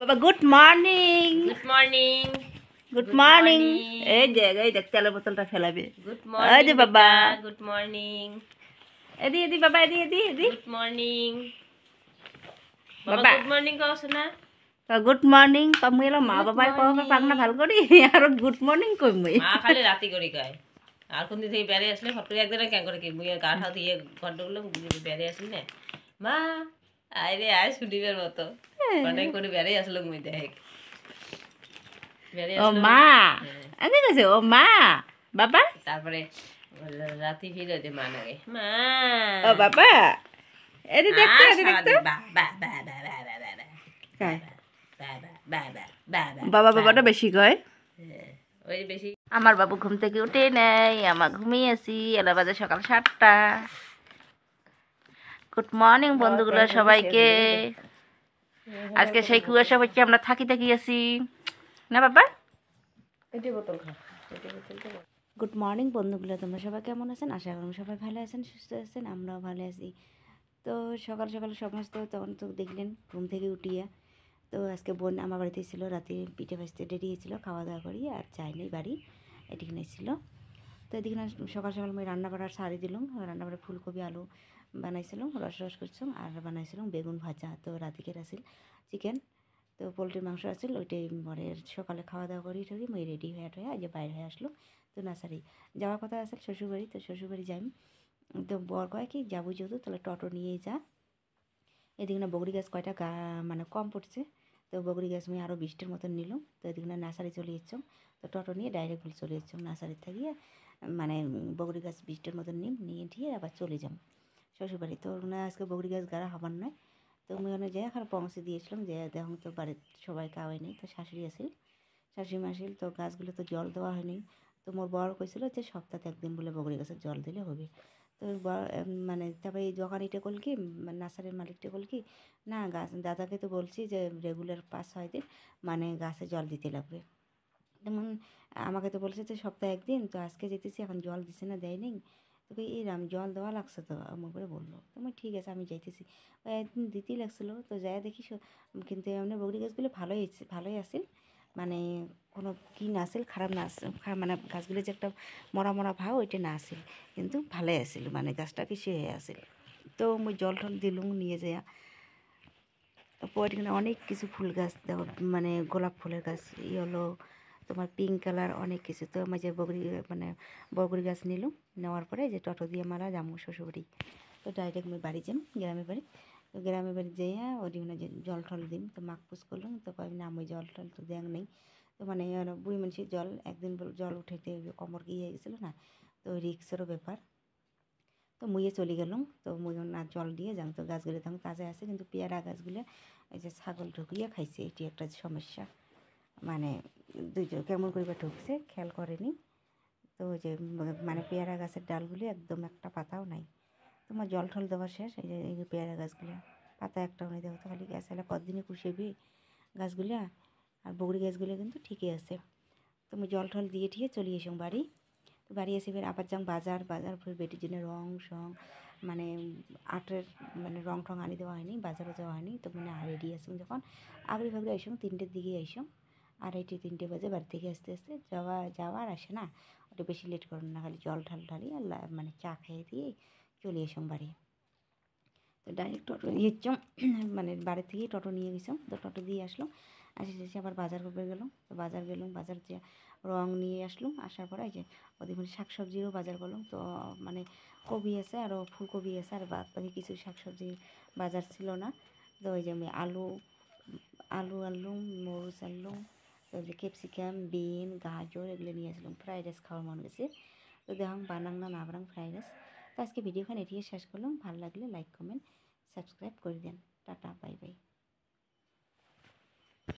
বাবা good morning. Good morning. Good morning. এই দেখ তেলের বোতলটা ফেলাবে। গুড এই মর্নিং যে বাবা। Good morning. এদি বাবা এদি গুড মর্নিং বাবা। বাবা গুড মর্নিং কওছ না? গুড মর্নিং কম গেলো মা Good বাবাই কব morning. পাক না ভাল করি আর গুড মর্নিং কই মই মা খালি রাতি করে কয়। আর কোন দিন থেকে বেড়ে আসলে ফট করে একদিন কেন করে কি মুই গা ঠাও দিয়ে ঘন্টা গুলো বেড়ে আসলি না মা আরে আয় শুনিবার মতো অনেক করে বেড়ে আসলো মুই দেখ বেড়ে ও আসলো। মা আগে কইছে ও মা বাবা তারপরে রাতি ফিরে যে মা নাগে মা ও বাবা এদি দেখতে এদি দেখতে বা বা বা বা বা বা বা বা কাই বা বা বা বা বা বা বাবা বাবাটা বেশি কয়। ওই বেশি। আমার বাবু ঘুম থেকে উঠে নেই, আমার ঘুমিয়ে আছি। এলা বাজে সকাল 7টা। গুড মর্নিং বন্ধুগুলো সবাইকে। আজকে সেই কুয়াশা হচ্ছে আমরা থাকি আছি না বাবা। এটি বোতল খা এটি বোতল তো গুড মর্নিং বন্ধুগুলো, তোমরা সবাই কেমন আছেন? আশা করি সবাই ভালো আছেন, সুস্থ আছেন, আমরাও ভালো আছি। তো সকাল সকাল সমস্ত তখন তো দেখলেন ঘুম থেকে উঠিয়া। তো আজকে বোন আমার বাড়িতে ছিল, রাতে পিঠে ভাজতে দেরি হয়েছিল, খাওয়া দাওয়া করি আর যাইনি বাড়ি, এদিকে ছিল। তো এদিকে সকাল সকাল আমি রান্না বাড়ার সারি দিলাম। রান্না বাড়া ফুলকপি আলু বানাইছিলাম, রস করছিলাম আর বানাইছিলাম বেগুন ভাজা। তো রাতিকে আসিল চিকেন, তো পোলট্রির মাংস আসিল, ওইটাই পরে সকালে খাওয়া দাওয়া করি ঠরি মই রেডি হয়ে যে বাইরে হয়ে আসলো। তো নার্সারি যাওয়ার কথা আছে শ্বশুরবাড়ি, তো শ্বশুরবাড়ি যাই। তো বর কয় কি যাবো যেহেতু তাহলে টোটো নিয়েই যা। এদিকে না বগরি গাছ কয়টা মানে কম পড়ছে, তো বগরি গাছ আমি আরও 20টার মতন নিলাম। তো এদিকে না নার্সারি চলে যাচ্ছম, তো টোটো নিয়ে ডাইরেক্ট চলে যাচ্ছম নার্সারির থাকিয়ে, মানে বগরি গাছ 20টার মতন নিয়ে ঠিয়ে আবার চলে যাম শ্বশুরবাড়ি। তো না আজকে বগরি গাছ গাড়া হবার নয়। তো আমি ওখানে যাই এখন পৌঁছে দিয়েছিলাম যে দেখুন তো বাড়ির সবাই খাওয়াই নেই, তো শাশুড়ি আসিল শাশুড়ি মাসিল, তো গাছগুলো তো জল দেওয়া হয়নি। তো মোর বর কইছিল যে সপ্তাহে একদিন বলে বগরি গাছের জল দিলে হবে। তো মানে তারপরে এই দোকানিটা করল কি, নার্সারির মালিকটা করল কি, না গাছ দাদাকে তো বলছি যে রেগুলার 5-6 দিন মানে গাছে জল দিতে লাগবে। যেমন আমাকে তো বলছে যে সপ্তাহে একদিন, তো আজকে যেতেছি এখন জল দিছে না দেয় নেই। তোকে এই রাম জল দেওয়া লাগছে তো আমার করে বললো। তো আমি ঠিক আছে আমি যাইতেছি। একদিন দিতেই লাগছিলো, তো যাই দেখি কিন্তু এমনি বগরি গাছগুলো ভালোই আসিল, মানে কোনো কি না আসিল, খারাপ না আসিল, মানে গাছগুলো যে একটা মরা মরা ভাব ওইটা না আসিল, কিন্তু ভালোই আসিল, মানে গাছটা বেশি হয়ে আসিল। তো মই জল টল দিলুম নিয়ে যাইয়া। পরে এখানে অনেক কিছু ফুল গাছ দেখো, মানে গোলাপ ফুলের গাছ হলো তোমার পিঙ্ক কালার অনেক কিছু। তো আমি যে বগরি গাছ নিলাম, নেওয়ার পরে যে টোটো দিয়ে মারা যাবো শ্বশুরবাড়ি। তো ডাইরেক্ট আমি বাড়ি যাম গ্রামের বাড়ি। তো গ্রামের বাড়ি যাইয়া ওই যে জল টল দিম, তো মাখ পুষ করলাম। তো কয় না আমি জল টল তো দেখ নেই, তো মানে বুড়ি মানুষের জল একদিন জল উঠাইতে কমর গিয়ে গেছিলো না, তো রিক্সেরও ব্যাপার। তো মুইয়ে চলে গেলাম, তো মুই না জল দিয়ে যাম। তো গাছগুলো তখন তাজা আছে, কিন্তু পেয়ারা গাছগুলো এই যে ছাগল ঢুকিয়ে খাইছে, এটি একটা সমস্যা। মানে দুইজন কেমন করে ঢুকছে খেয়াল করেনি। তো ওই যে মানে পেয়ারা গাছের ডালগুলি একদম একটা পাতাও নাই। তোমার জল টল দেওয়া শেষ, এই যে পেয়ারা গাছগুলো পাতা একটাও নেই। দেখো তো খালি গাছ এলে কতদিনে কুষেবি গাছগুলা। আর বগরি গাছগুলো কিন্তু ঠিকই আছে। তুমি জল টল দিয়ে ঠিয়ে চলে এসো বাড়ি। তো বাড়ি এসে ফের আবার যাম বাজার ফের বেটির জন্য রং সং, মানে আটের মানে রং টং আনি দেওয়া হয়নি, বাজারও যাওয়া হয়নি। তো মানে রেডি আসুন যখন আগড়ি ফাগড়ি আইসুম 3টের দিকে আইসুম, 2:30-3টে বাজে বাড়ি থেকে আসতে আসতে যাওয়ার আসে না, ওটা বেশি লেট করেন না, খালি জল ঢালি আর মানে চা খেয়ে দিয়ে চলে এসুম বাড়ি। তো ডাইরেক্ট টোটো নিয়েছম, মানে বাড়ি থেকেই টোটো নিয়ে গেছিলাম। তো টোটো দিয়ে আসলাম, এসে আবার বাজার করতে গেলাম। তো বাজার গেলাম, বাজার যে রং নিয়ে আসলাম, আসার পরে এই যে ওদের মানে শাকসবজিরও বাজার করলাম। তো মানে কবি আছে আরও ফুলকপি আছে, আর বাদ বাকি কিছু শাকসবজির বাজার ছিল না। তো ওই যে আমি আলু আনলুম, মরিচ আনলুম, তো যে ক্যাপসিকাম, বিন, গাজর এগুলো নিয়ে আসলাম। ফ্রাইড রাইস খাওয়ার মনে গেছে, তো দেখুন বানাং না বানাং ফ্রাইড রাইস। তো আজকে ভিডিওখান এটিয়ে শেষ করলাম। ভালো লাগলে লাইক কমেন্ট সাবস্ক্রাইব করে দেন। Tata bye bye.